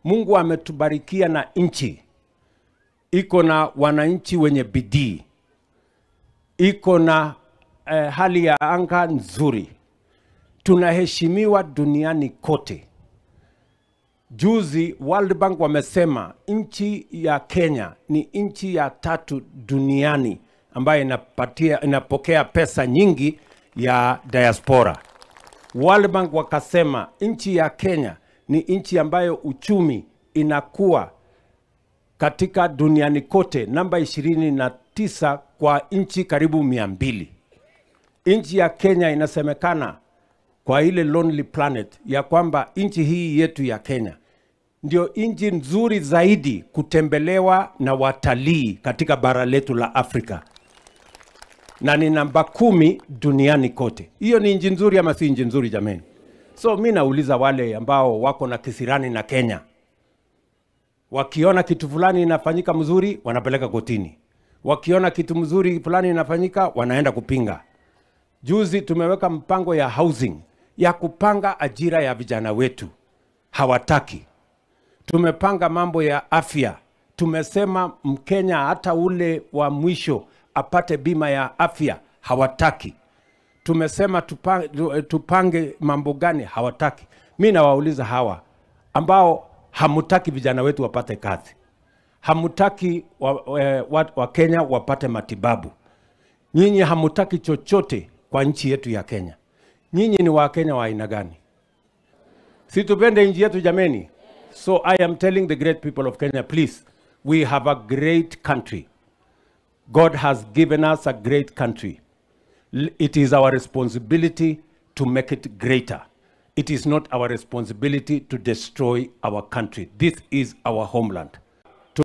Mungu ametubarikia na nchi. Iko na wananchi wenye bidii. Iko na hali ya anga nzuri. Tunaheshimiwa duniani kote. Juzi World Bank wamesema nchi ya Kenya ni nchi ya 3 duniani ambayo inapokea pesa nyingi ya diaspora. World Bank wakasema nchi ya Kenya ni nchi ambayo uchumi inakuwa katika duniani kote namba 29 kwa nchi karibu 200. Nchi ya Kenya inasemekana kwa ile Lonely Planet ya kwamba nchi hii yetu ya Kenya ndio nchi nzuri zaidi kutembelewa na watalii katika bara letu la Afrika. Na ni namba 10 duniani kote. Hiyo ni nchi nzuri ama si nchi nzuri jameni? So mimi nauliza wale ambao wako na kisirani na Kenya. Wakiona kitu fulani inafanyika mzuri, wanapeleka kotini. Wakiona kitu mzuri fulani inafanyika, wanaenda kupinga. Juzi tumeweka mpango ya housing, ya kupanga ajira ya vijana wetu. Hawataki. Tumepanga mambo ya afya. Tumesema Mkenya hata ule wa mwisho apate bima ya afya. Hawataki. Tumesema tupange mambo gani? Hawataki. Mimi nawauliza hawa ambao hamutaki vijana wetu wapate kazi. Hamutaki wa Kenya wapate matibabu. Nyinyi hamutaki chochote kwa nchi yetu ya Kenya. Nyinyi ni wa Kenya wa aina gani? Si tupende nchi yetu jameni? So I am telling the great people of Kenya, please, we have a great country. God has given us a great country. It is our responsibility to make it greater. It is not our responsibility to destroy our country. This is our homeland.